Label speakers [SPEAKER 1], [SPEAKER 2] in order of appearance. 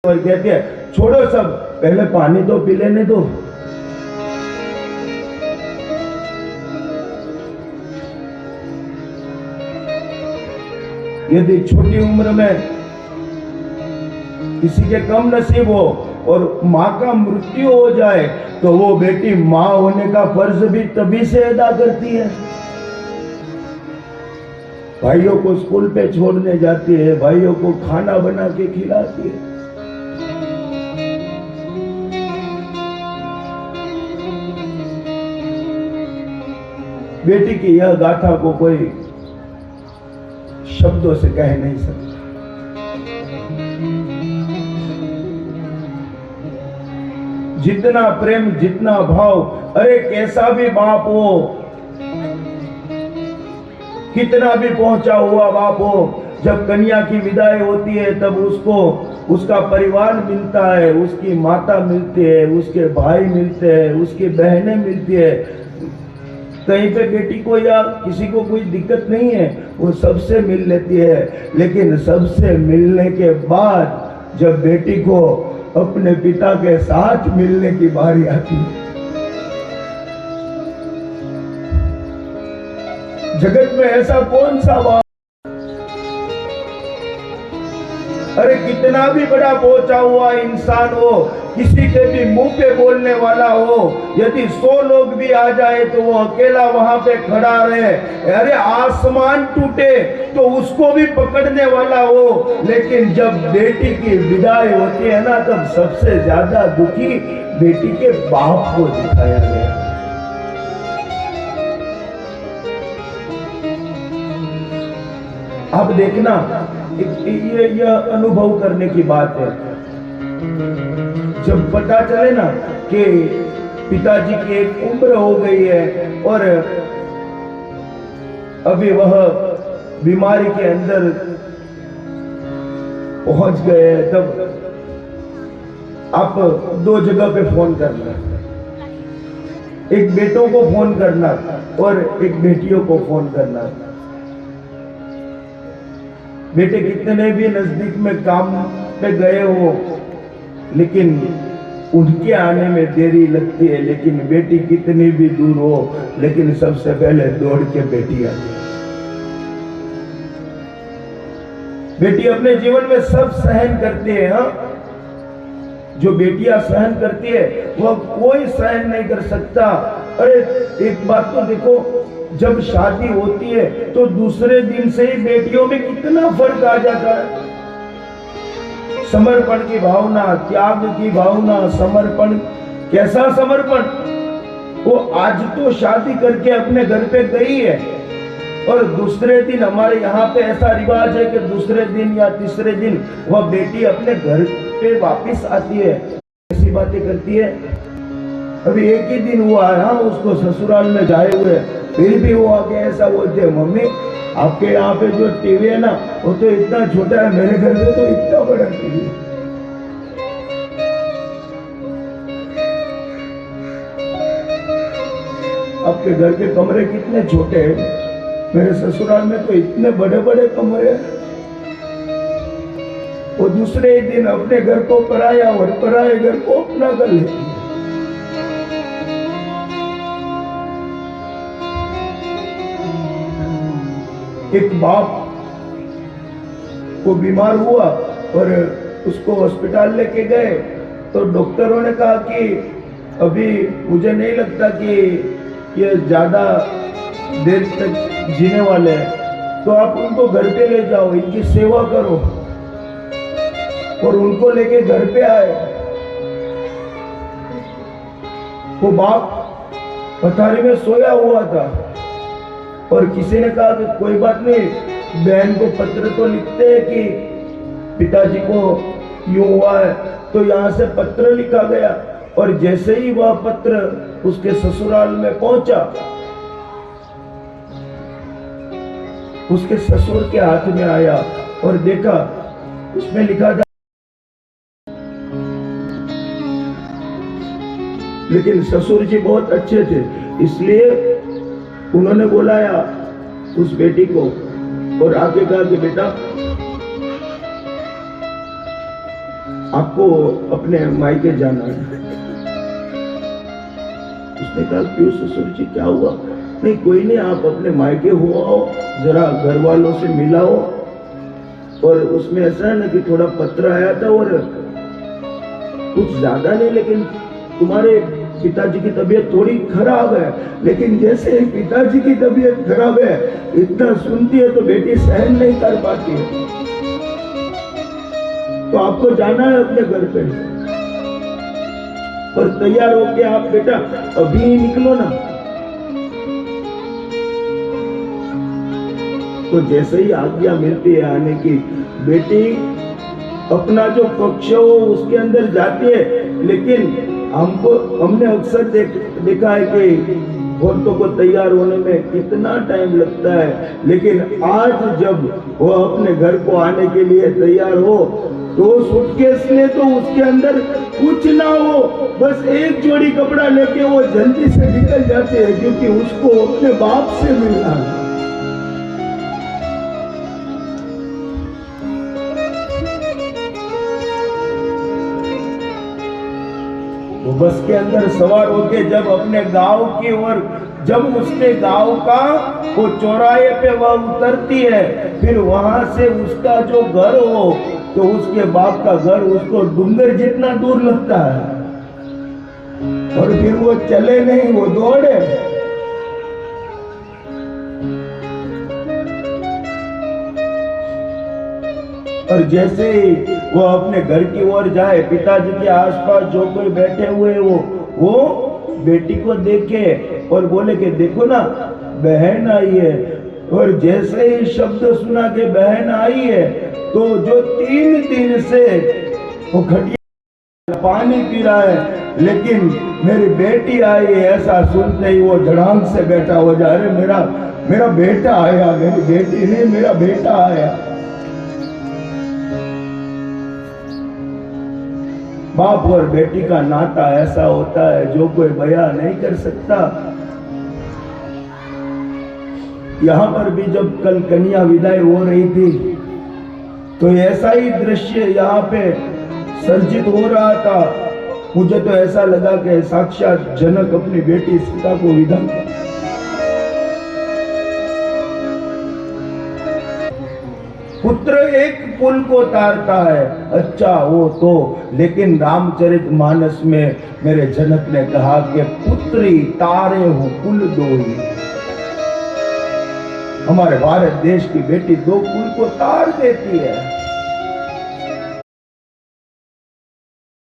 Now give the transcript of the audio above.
[SPEAKER 1] और कहती है छोड़ो सब, पहले पानी तो पी लेने दो। यदि छोटी उम्र में किसी के कम नसीब हो और माँ का मृत्यु हो जाए तो वो बेटी माँ होने का फर्ज भी तभी से अदा करती है। भाइयों को स्कूल पे छोड़ने जाती है, भाइयों को खाना बना के खिलाती है। बेटी की यह गाथा को कोई शब्दों से कह नहीं सकता। जितना प्रेम, जितना भाव, अरे कैसा भी बाप हो, कितना भी पहुंचा हुआ बाप हो, जब कन्या की विदाई होती है तब उसको उसका परिवार मिलता है, उसकी माता मिलती है, उसके भाई मिलते हैं, उसकी बहनें मिलती है। कहीं पे बेटी को या किसी को कोई दिक्कत नहीं है, वो सबसे मिल लेती है। लेकिन सबसे मिलने के बाद जब बेटी को अपने पिता के साथ मिलने की बारी आती है, जगत में ऐसा कौन सा बाप, अरे कितना भी बड़ा पहुंचा हुआ इंसान हो, किसी के भी मुंह पे बोलने वाला हो, यदि 100 लोग भी आ जाए तो वो अकेला वहां पे खड़ा रहे, अरे आसमान टूटे तो उसको भी पकड़ने वाला हो। लेकिन जब बेटी की विदाई होती है ना, तब सबसे ज्यादा दुखी बेटी के बाप को दिखाया गया। अब देखना, ये अनुभव करने की बात है। जब पता चले ना कि पिताजी की एक उम्र हो गई है और अभी वह बीमारी के अंदर पहुंच गए, तब आप 2 जगह पे फोन करना, एक बेटों को फोन करना और एक बेटियों को फोन करना। बेटे कितने भी नजदीक में काम पे गए हो, लेकिन उनके आने में देरी लगती है, लेकिन बेटी कितनी भी दूर हो, लेकिन सबसे पहले दौड़ के बेटी आती है। बेटी अपने जीवन में सब सहन करती है। हाँ, जो बेटियां सहन करती है वह कोई सहन नहीं कर सकता। अरे एक बात तो देखो, जब शादी होती है तो दूसरे दिन से ही बेटियों में कितना फर्क आ जाता है। समर्पण की भावना, त्याग की भावना, समर्पण, कैसा समर्पण, वो आज तो शादी करके अपने घर पे गई है और दूसरे दिन हमारे यहाँ पे ऐसा रिवाज है कि दूसरे दिन या तीसरे दिन वह बेटी अपने घर पे वापस आती है, ऐसी बातें करती है। अभी एक ही दिन हुआ है उसको ससुराल में जाए हुए, फिर भी वो आके ऐसा बोलते हैं, मम्मी आपके यहाँ पे जो टीवी है ना वो तो इतना छोटा है, मेरे घर में तो इतना बड़ा टीवी है। आपके घर के कमरे कितने छोटे हैं, मेरे ससुराल में तो इतने बड़े बड़े कमरे हैं। वो दूसरे दिन अपने घर को पराया और पराये घर को अपना कर लेती है। एक बाप को बीमार हुआ और उसको हॉस्पिटल लेके गए तो डॉक्टरों ने कहा कि अभी मुझे नहीं लगता कि ये ज्यादा देर तक जीने वाले हैं, तो आप उनको घर पे ले जाओ, इनकी सेवा करो। और उनको लेके घर पे आए। वो बाप पथारी में सोया हुआ था और किसी ने कहा कि कोई बात नहीं, बहन को पत्र तो लिखते हैं कि पिताजी को यूं हुआ है। तो यहाँ से पत्र लिखा गया और जैसे ही वह पत्र उसके ससुराल में पहुंचा, उसके ससुर के हाथ में आया और देखा उसमें लिखा था, लेकिन ससुर जी बहुत अच्छे थे, इसलिए उन्होंने बुलाया उस बेटी को और आके कहा कि बेटा आपको अपने मायके जाना है। उसने कहा क्यों ससुर जी क्या हुआ? नहीं कोई नहीं, आप अपने मायके हो आओ, जरा घर वालों से मिलाओ। और उसमें ऐसा है ना कि थोड़ा पत्र आया था और कुछ ज्यादा नहीं, लेकिन तुम्हारे पिताजी की तबीयत थोड़ी खराब है। लेकिन जैसे पिताजी की तबीयत खराब है, इतना सुनती है तो बेटी सहन नहीं कर पाती है। तो आपको जाना है अपने घर पे और तैयार होके आप बेटा अभी निकलो ना। तो जैसे ही आज्ञा मिलती है आने की, बेटी अपना जो पक्ष हो उसके अंदर जाती है। लेकिन हमने अक्सर देखा है कि औरतों को तैयार होने में कितना टाइम लगता है, लेकिन आज जब वो अपने घर को आने के लिए तैयार हो तो सूटकेस ले तो उसके अंदर कुछ ना हो, बस एक जोड़ी कपड़ा लेके वो जल्दी से निकल जाते हैं, क्योंकि उसको अपने बाप से मिलना है। वो बस के अंदर सवार होके जब अपने गांव की ओर, जब उसके गांव का वो चौराहे पे वह उतरती है, फिर वहां से उसका जो घर हो तो उसके बाप का घर उसको डूंगर जितना दूर लगता है। और फिर वो चले नहीं, वो दौड़े। और जैसे ही वो अपने घर की ओर जाए, पिताजी के आसपास जो कोई बैठे हुए वो बेटी को देखे और बोले कि देखो ना बहन आई है। और जैसे ही शब्द सुना के बहन आई है, तो जो 3 दिन से वो खटिया पानी पी रहा है, लेकिन मेरी बेटी आई है ऐसा सुनते ही वो झड़ांग से बैठा हो जा रहे, मेरा बेटा आया, मेरी बेटी नहीं मेरा बेटा आया। बाप और बेटी का नाता ऐसा होता है जो कोई बयां नहीं कर सकता। यहां पर भी जब कल कन्या विदाई हो रही थी तो ऐसा ही दृश्य यहाँ पे सर्जित हो रहा था। मुझे तो ऐसा लगा कि साक्षात जनक अपनी बेटी सीता को विदा किया। पुत्र एक पुल को तारता है, अच्छा वो तो, लेकिन रामचरितमानस में मेरे जनक ने कहा कि पुत्री तारे हो पुल दो ही। हमारे भारत देश की बेटी 2 पुल को तार देती है।